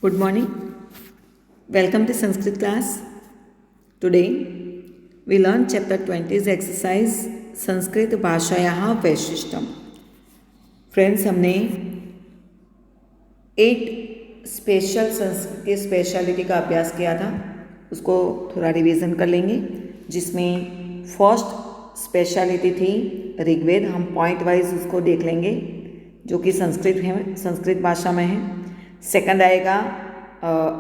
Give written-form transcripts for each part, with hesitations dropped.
Good morning. Welcome to Sanskrit class. Today we learn chapter 20 exercise Sanskrit भाषायाः वैशिष्ट्यम. Friends, हमने 8 special Sanskrit speciality का अभ्यास किया था. उसको थोड़ा रिवीजन कर लेंगे, जिसमें फर्स्ट स्पेशलिटी थी ऋग्वेद. हम पॉइंट वाइज उसको देख लेंगे, जो कि संस्कृत भाषा में है. सेकंड आएगा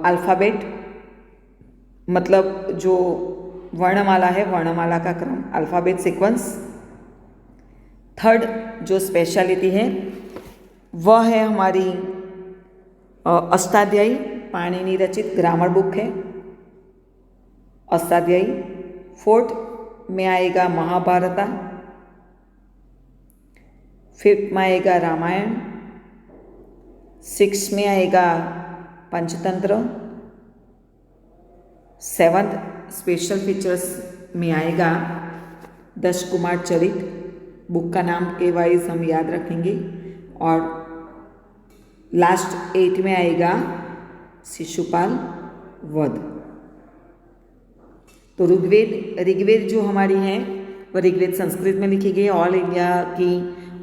अल्फ़ाबेट, मतलब जो वर्णमाला है, वर्णमाला का क्रम, अल्फ़ाबेट सीक्वेंस. थर्ड जो स्पेशलिटी है वह है हमारी अष्टाध्यायी, पाणिनि रचित ग्रामर बुक है अष्टाध्यायी. फोर्थ में आएगा महाभारत. फिफ्थ में आएगा रामायण. सिक्स में आएगा पंचतंत्र. सेवंथ स्पेशल फीचर्स में आएगा 10 कुमार चरित. बुक का नाम के वाइज हम याद रखेंगे. और लास्ट 8 में आएगा शिशुपाल वध. तो ऋग्वेद जो हमारी है वह ऋग्वेद संस्कृत में लिखी गई. ऑल इंडिया की,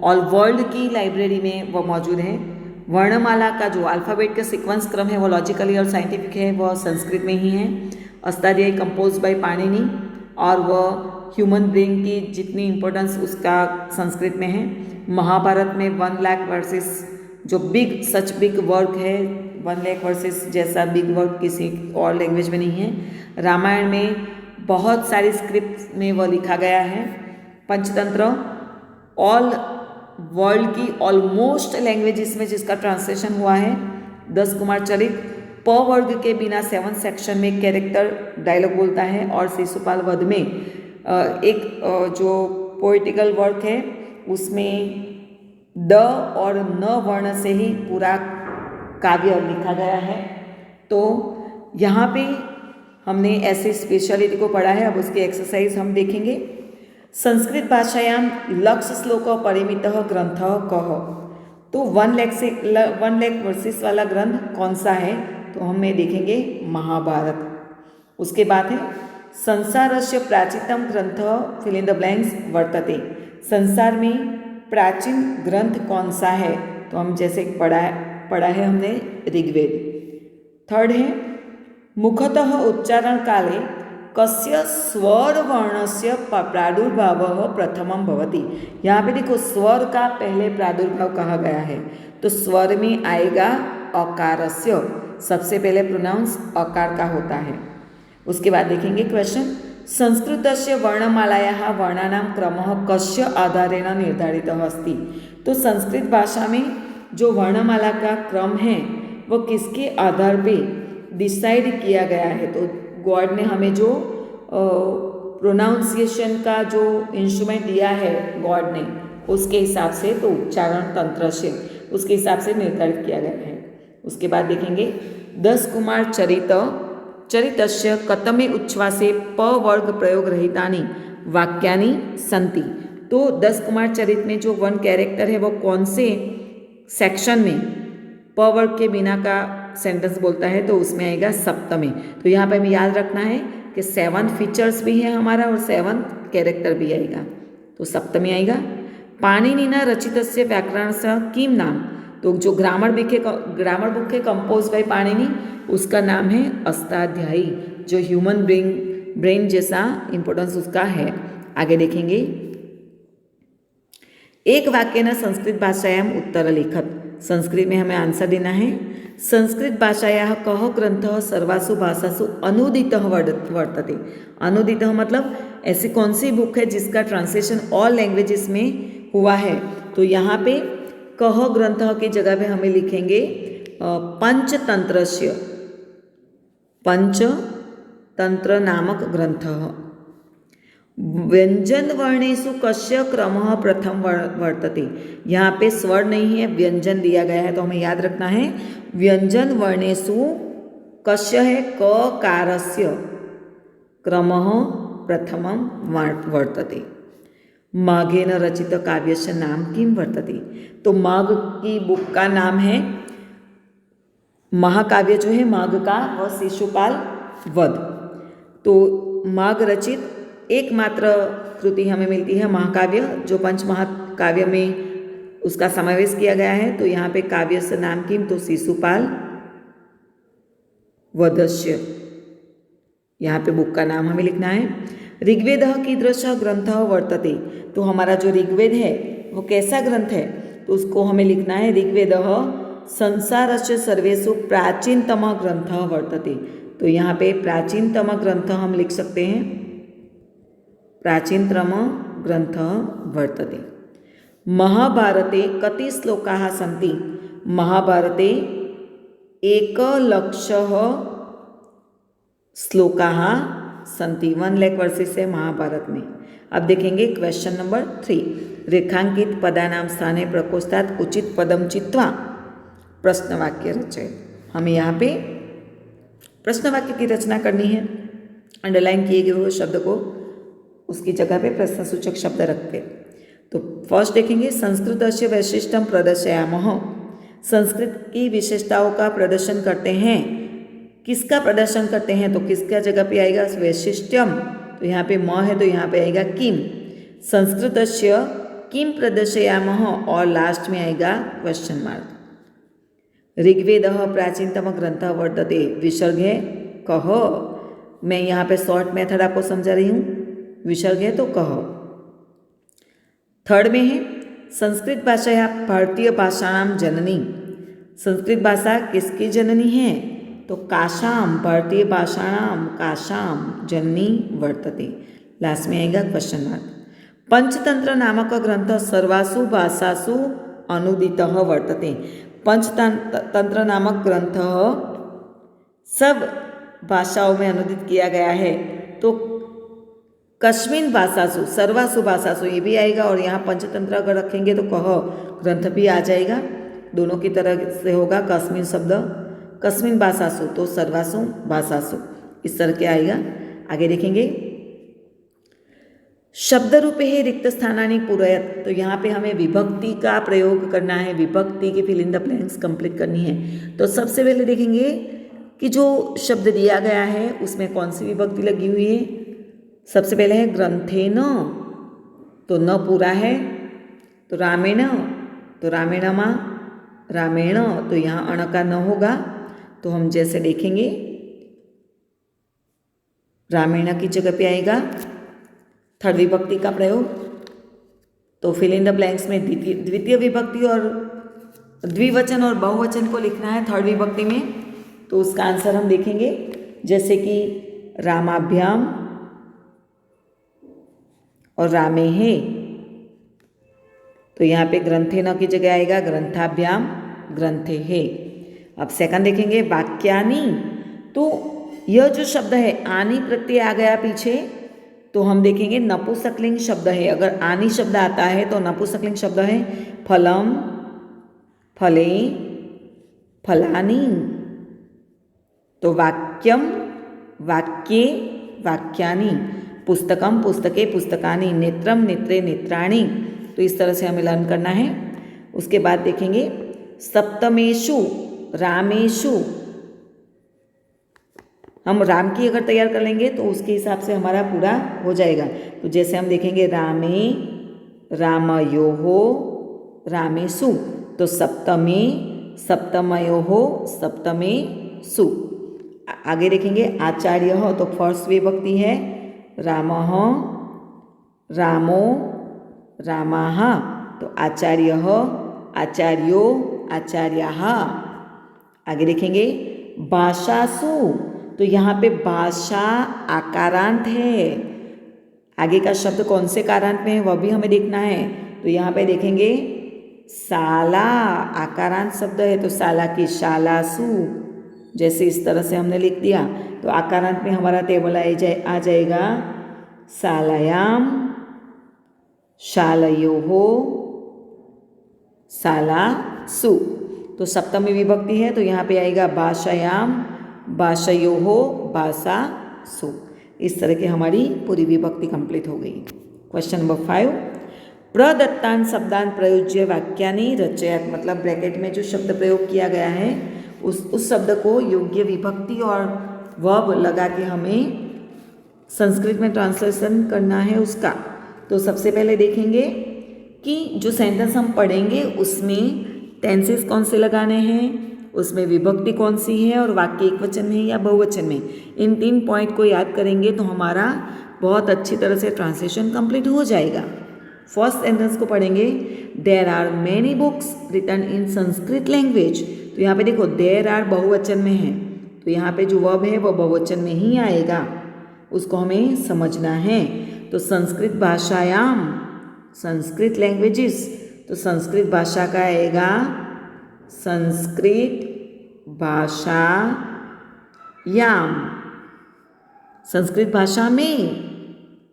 ऑल वर्ल्ड की लाइब्रेरी में वह मौजूद है. वर्णमाला का जो अल्फ़ाबेट का सीक्वेंस क्रम है वो लॉजिकली और साइंटिफिक है, वह संस्कृत में ही है. अष्टाध्यायी कंपोज बाय पाणिनि, और वह ह्यूमन ब्रेन की जितनी इम्पोर्टेंस उसका संस्कृत में है. महाभारत में 1 लाख वर्सेस, जो सच बिग वर्क है, 1 लाख वर्सेस जैसा बिग वर्क किसी और लैंग्वेज में नहीं है. रामायण में बहुत सारी स्क्रिप्ट में वह लिखा गया है. पंचतंत्र ऑल वर्ल्ड की ऑलमोस्ट लैंग्वेजेस में जिसका ट्रांसलेशन हुआ है. 10 कुमार चरित प वर्ग के बिना 7 सेक्शन में कैरेक्टर डायलॉग बोलता है. और शिशुपाल वध में एक जो पोइटिकल वर्क है उसमें द और न वर्ण से ही पूरा काव्य लिखा गया है. तो यहाँ पे हमने ऐसे स्पेशलिटी को पढ़ा है. अब उसकी एक्सरसाइज हम देखेंगे. संस्कृत भाषायां लक्ष्य श्लोक परिमितः ग्रंथ कः. तो 1 लाख वर्सेस वाला ग्रंथ कौन सा है, तो हमें देखेंगे महाभारत. उसके बाद है संसारस्य प्राचीनतम ग्रंथ फिल इन द ब्लैंक्स वर्तते. संसार में प्राचीन ग्रंथ कौन सा है, तो हम जैसे पढ़ा है हमने ऋग्वेद. थर्ड है मुखतः उच्चारण काले कस्य स्वर वर्णस्य प्रादुर्भावः प्रथमं भवति. यहाँ पे देखो, स्वर का पहले प्रादुर्भाव कहा गया है, तो स्वर में आएगा अकारस्य. सबसे पहले प्रोनाउंस अकार का होता है. उसके बाद देखेंगे क्वेश्चन. संस्कृतस्य वर्णमालायाः वर्णानां क्रमः कस्य आधारेण निर्धारितः अस्ति. तो संस्कृत भाषा में जो वर्णमाला का क्रम है वो किसके आधार पे डिसाइड किया गया है, तो गॉड ने हमें जो प्रोनाउंसिएशन का जो इंस्ट्रूमेंट दिया है गॉड ने, उसके हिसाब से, तो उच्चारण तंत्र से उसके हिसाब से निर्धारित किया गया है. उसके बाद देखेंगे 10 कुमार चरितस्य कतमे उच्छ्वासे प वर्ग प्रयोग रहितानि वाक्यानि सन्ति. तो 10 कुमार चरित में जो 1 कैरेक्टर है वो कौन से सेक्शन में प वर्ग के बिना का सेंटेंस बोलता है, तो उसमें आएगा सप्तमी. तो यहाँ पे हमें याद रखना है कि 7 फीचर्स भी है हमारा और 7 कैरेक्टर भी आएगा, तो सप्तमी आएगा. पाणिनिना रचितस्य व्याकरणस्य किम नाम. तो जो ग्रामर बुक है कंपोज बाय पाणिनि, उसका नाम है अष्टाध्यायी, जो ह्यूमन ब्रेन जैसा इंपॉर्टेंस उसका है. आगे देखेंगे. एक वाक्य न संस्कृत भाषायाम उत्तर लिखत. संस्कृत में हमें आंसर देना है. संस्कृत भाषायाः कः ग्रंथः सर्वासु भाषासु अनुदितः वर्तते. अनुदितः मतलब ऐसी कौन सी बुक है जिसका ट्रांसलेशन ऑल लैंग्वेजेस में हुआ है, तो यहाँ पे कः ग्रंथः की जगह पे हमें लिखेंगे पंचतंत्रस्य, पंचतंत्र नामक ग्रंथः. व्यंजन वर्णेषु कस्य क्रमः प्रथम वर्तते. यहाँ पे स्वर नहीं है, व्यंजन दिया गया है, तो हमें याद रखना है व्यंजन वर्णेषु कस्य है ककारस्य क्रमः प्रथमं वर्तते. माघेन रचित काव्यस्य नाम किम वर्तते. तो माघ की बुक का नाम है महाकाव्य जो है माघ का व शिशुपाल वध। तो माघ रचित एकमात्र कृति हमें मिलती है महाकाव्य, जो पंच महाकाव्य में उसका समावेश किया गया है। तो यहाँ पे काव्य से नाम किम, तो शिशुपाल वधस्य, यहाँ पे बुक का नाम हमें लिखना है। ऋग्वेद कीदृश ग्रंथ वर्तते, तो हमारा जो ऋग्वेद है वो कैसा ग्रंथ है, तो उसको हमें लिखना है ऋग्वेद संसारस्य सर्वेषु प्राचीनतम ग्रंथ वर्तते। तो यहाँ पे प्राचीनतम ग्रंथ हम लिख सकते हैं, प्राचीनतम ग्रंथ वर्तते। महाभारते कति श्लोकाः सन्ति, महाभारते 1,00,000 श्लोकाः सन्ति, 1 लाख वर्सेस है महाभारत में। अब देखेंगे क्वेश्चन नंबर 3, रेखांकित पदानाम स्थाने प्रकोष्ठात् उचित पदम चित्वा प्रश्नवाक्य रचयेत्। हमें यहाँ पे प्रश्नवाक्य की रचना करनी है। अंडरलाइन किए गए हुए शब्द को उसकी जगह पे प्रश्नसूचक शब्द रखते। तो फर्स्ट देखेंगे संस्कृतस्य वैशिष्ट्यं प्रदर्शयामः, संस्कृत की विशेषताओं का प्रदर्शन करते हैं। किसका प्रदर्शन करते हैं, तो किसका जगह पे आएगा वैशिष्ट्यम, तो यहाँ पे म है तो यहाँ पे आएगा किम। संस्कृतस्य किम प्रदर्शयामः और लास्ट में आएगा क्वेश्चन मार्क। ऋग्वेद प्राचीनतम ग्रंथ वर्तते, विसर्ग है कह, मैं यहाँ पे शॉर्ट मेथड आपको समझा रही हूँ, विसर्ग है तो कह। थर्ड में है संस्कृत भाषा या भारतीय भाषाणाम जननी, संस्कृत भाषा किसकी जननी है, तो काशाम, भारतीय भाषाणाम काशाम जननी वर्तते। लास्ट में आएगा क्वेश्चन मार्क। पंचतंत्र नामक ग्रंथ सर्वासु भाषासु अनुदितः वर्तते, पंचतंत्र नामक ग्रंथ सब भाषाओं में अनुदित किया गया है। तो कस्मिन भाषासु, सर्वासु भाषासु ये भी आएगा, और यहाँ पंचतंत्र अगर रखेंगे तो कह ग्रंथ भी आ जाएगा, दोनों की तरह से होगा। कस्मिन शब्द कस्मिन भाषासु तो सर्वासु भाषासु, इस तरह के आएगा। आगे देखेंगे शब्द रूपे है रिक्त स्थानानि पूरयत, तो यहाँ पे हमें विभक्ति का प्रयोग करना है, विभक्ति की fill in the blanks complete करनी है। तो सबसे पहले देखेंगे कि जो शब्द दिया गया है उसमें कौन सी विभक्ति लगी हुई है। सबसे पहले है ग्रंथेन, तो न पूरा है, तो रामेण, तो रामेणमा, रामेण, तो यहाँ अण का न होगा। तो हम जैसे देखेंगे रामेण की जगह पे आएगा थर्ड विभक्ति का प्रयोग। तो फिल इन द ब्लैंक्स में द्वितीय विभक्ति और द्विवचन और बहुवचन को लिखना है थर्ड विभक्ति में। तो उसका आंसर हम देखेंगे, जैसे कि रामाभ्याम और रामे है, तो यहाँ पे ग्रंथे न की जगह आएगा ग्रंथाभ्याम ग्रंथे है। अब सेकंड देखेंगे वाक्यानि, तो यह जो शब्द है आनी प्रत्यय आ गया पीछे, तो हम देखेंगे नपुंसकलिंग शब्द है। अगर आनी शब्द आता है तो नपुंसकलिंग शब्द है फलम, फले, फलानी। तो वाक्यम, वाक्ये, वाक्यानि, पुस्तकम, पुस्तके, पुस्तकानि, नेत्रम, नेत्रे, नेत्राणि। तो इस तरह से हमें लर्न करना है। उसके बाद देखेंगे सप्तमेषु रामेषु, हम राम की अगर तैयार कर लेंगे तो उसके हिसाब से हमारा पूरा हो जाएगा। तो जैसे हम देखेंगे रामे, रामयोहो, रामेषु, तो सप्तमे, सप्तमयोहो, सप्तमेषु। आगे देखेंगे आचार्य, तो फर्स्ट विभक्ति है रामः, रामो, रामाः, तो आचार्य, आचार्यो, आचार्याः। आगे देखेंगे भाषासु, तो यहाँ पे भाषा आकारांत है। आगे का शब्द कौन से कारांत में है वह भी हमें देखना है। तो यहाँ पे देखेंगे शाला, आकारांत शब्द है, तो शाला की शालासु, जैसे इस तरह से हमने लिख दिया। तो आकारांत में हमारा टेबल आ जाएगा शालायाम, शालयोः, शालासु। तो सप्तमी विभक्ति है, तो यहाँ पे आएगा भाषायाम, भाषयोः, भाषासु। इस तरह की हमारी पूरी विभक्ति कंप्लीट हो गई। क्वेश्चन नंबर 5, प्रदत्तान शब्दान प्रयुज्य वाक्यानि रचयत, मतलब ब्रैकेट में जो शब्द प्रयोग किया गया है उस शब्द को योग्य विभक्ति और वर्ब लगा के हमें संस्कृत में ट्रांसलेशन करना है उसका। तो सबसे पहले देखेंगे कि जो सेंटेंस हम पढ़ेंगे उसमें टेंसेस कौन से लगाने हैं, उसमें विभक्ति कौन सी है और वाक्य एक वचन में या बहुवचन में। इन 3 पॉइंट को याद करेंगे तो हमारा बहुत अच्छी तरह से ट्रांसलेशन कंप्लीट हो जाएगा। फर्स्ट सेंटेंस को पढ़ेंगे, there are many books written in Sanskrit language. तो यहाँ पे देखो देयर आर बहुवचन में है, तो यहाँ पे जो वर्ब है वो बहुवचन में ही आएगा, उसको हमें समझना है। तो संस्कृत भाषायाम, संस्कृत लैंग्वेजेस, तो संस्कृत भाषा का आएगा संस्कृत भाषायाम, संस्कृत भाषा में।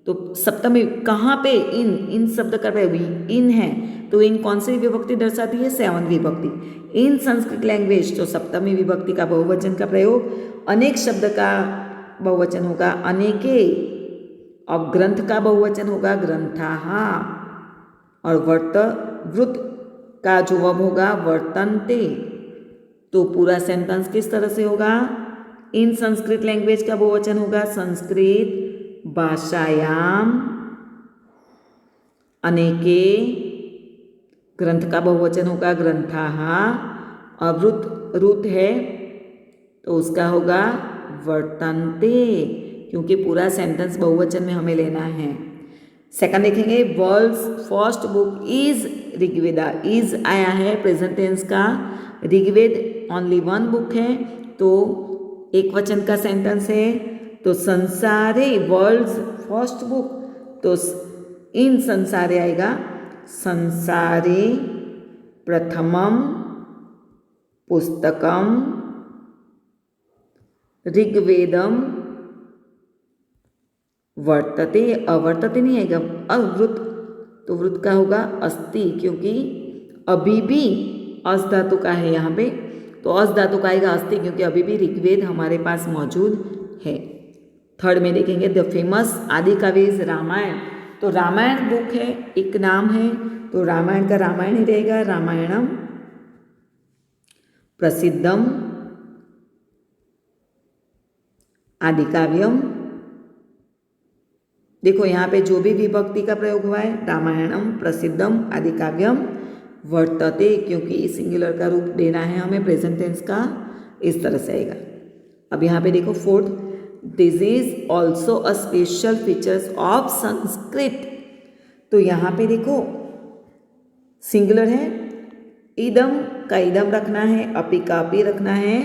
तो सप्तमी कहाँ पे, इन शब्द का प्रयोग इन है, तो इन कौन सी विभक्ति दर्शाती है, 7th विभक्ति। इन संस्कृत लैंग्वेज, तो सप्तमी विभक्ति का बहुवचन का प्रयोग। अनेक शब्द का बहुवचन होगा अनेके, और ग्रंथ का बहुवचन होगा ग्रंथाः, और वृत्त का जो वर्ब होगा वर्तन्ते। तो पूरा सेंटेंस किस तरह से होगा, इन संस्कृत लैंग्वेज का बहुवचन होगा संस्कृत भाषायाम अनेके, ग्रंथ का बहुवचन होगा ग्रंथाः, और वृत्त है तो उसका होगा वर्तन्ते, क्योंकि पूरा सेंटेंस बहुवचन में हमें लेना है। सेकंड देखेंगे, world's first book is Rigveda. Is आया है प्रेजेंट टेंस का, ऋग्वेद ओनली 1 बुक है, तो एक वचन का सेंटेंस है। तो संसारे वर्ल्ड्स फर्स्ट बुक, तो इन संसारे आएगा संसारे प्रथमम पुस्तकम ऋग्वेदम वर्तते। अवर्तते नहीं आएगा, अवृत, तो वृत्त का होगा अस्ति, क्योंकि अभी भी अस धातु का है यहाँ पे, तो अस धातु का आएगा अस्ति, क्योंकि अभी भी ऋग्वेद हमारे पास मौजूद है। थर्ड में देखेंगे, द फेमस आदि काव्य इज रामायण। तो रामायण बुक है, एक नाम है, तो रामायण का रामायण ही रहेगा, रामायणम प्रसिद्धम आदि काव्यम। देखो यहाँ पे जो भी विभक्ति का प्रयोग हुआ है, रामायणम प्रसिद्धम आदि काव्यम वर्तते, क्योंकि सिंगुलर का रूप देना है हमें प्रेजेंट टेंस का, इस तरह से आएगा। अब यहाँ पे देखो fourth, this is also a special features of Sanskrit. तो यहाँ पे देखो सिंगुलर है, इदम का इदम रखना है, अपि का अपि रखना है।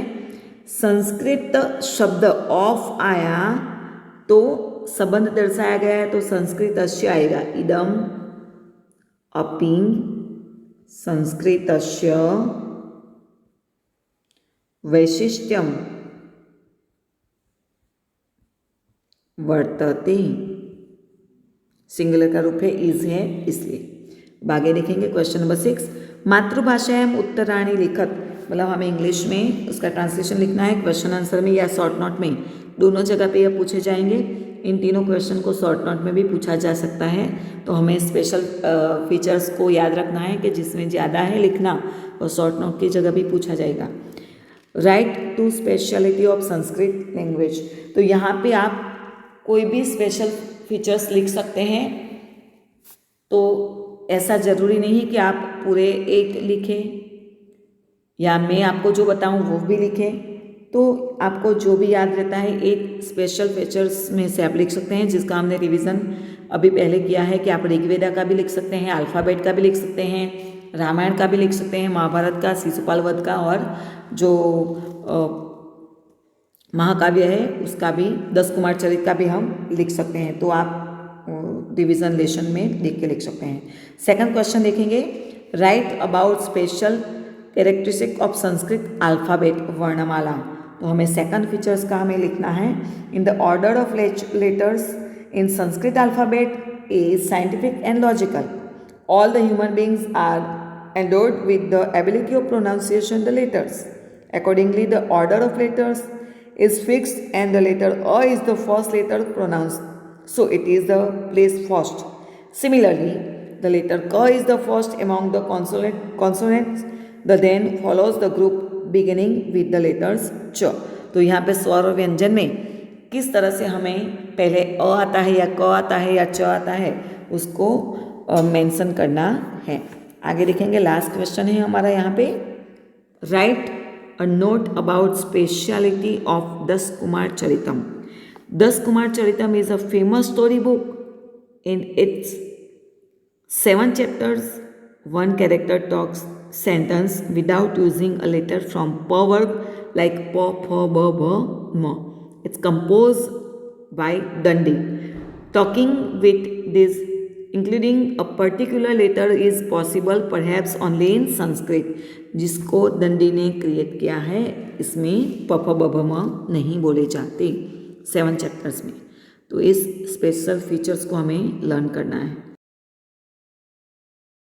संस्कृत शब्द ऑफ आया तो संबंध दर्शाया गया है, तो संस्कृतस्य आएगा, इदम अपि संस्कृतस्य वैशिष्ट्यम वर्तते। सिंगुलर का रूप है, इज है इसलिए। आगे देखेंगे क्वेश्चन नंबर 6, मातृभाषायाम उत्तराणि लिखत। मतलब हमें इंग्लिश में उसका ट्रांसलेशन लिखना है, क्वेश्चन आंसर में या शॉर्ट नोट में, दोनों जगह पे यह पूछे जाएंगे। इन तीनों क्वेश्चन को शॉर्ट नोट में भी पूछा जा सकता है, तो हमें स्पेशल फीचर्स को याद रखना है कि जिसमें ज़्यादा है लिखना, और शॉर्ट नोट की जगह भी पूछा जाएगा। Write two speciality of Sanskrit language. तो यहाँ पे आप कोई भी स्पेशल फीचर्स लिख सकते हैं, तो ऐसा ज़रूरी नहीं है कि आप पूरे 8 लिखें या मैं आपको जो बताऊं वो भी लिखें। तो आपको जो भी याद रहता है 8 स्पेशल फीचर्स में से आप लिख सकते हैं, जिसका हमने रिवीजन अभी पहले किया है कि आप ऋग्वेदा का भी लिख सकते हैं, अल्फ़ाबेट का भी लिख सकते हैं, रामायण का भी लिख सकते हैं, महाभारत का, शिशुपाल वध का, और जो महाकाव्य है उसका भी, 10 कुमार चरित का भी हम लिख सकते हैं। तो आप रिवीजन लेशन में देख के लिख सकते हैं। सेकंड क्वेश्चन देखेंगे, write about special characteristic of Sanskrit alphabet वर्णमाला। तो हमें सेकंड फीचर्स का हमें लिखना है, in the order of letters in Sanskrit alphabet is scientific and logical. All the human beings are endowed with the ability of pronunciation the letters. Accordingly, the order of letters is fixed and the letter A is the first letter pronounced. So it is the placed first. Similarly, the letter K is the first among the consonants. The then follows the group beginning with the letters च। तो यहाँ पे स्वर और व्यंजन में किस तरह से हमें पहले अ आता है या क आता है या च आता है उसको मेंशन करना है। आगे देखेंगे, लास्ट क्वेश्चन है हमारा यहाँ पे, write a note about speciality of Dasa Kumara Charitam. Dasa Kumara Charitam is a famous story book in its 7 chapters. One character talks sentence without using a letter from per verb like pa, pha, ba, ba, ma. It's composed by Dandi. Talking with this, including a particular letter, is possible perhaps only in Sanskrit, जिसको दंडी ने create किया है। इसमें प, फ, ब, भ, म नहीं बोले जाते 7 चैप्टर्स में। तो इस स्पेशल फीचर्स को हमें लर्न करना है।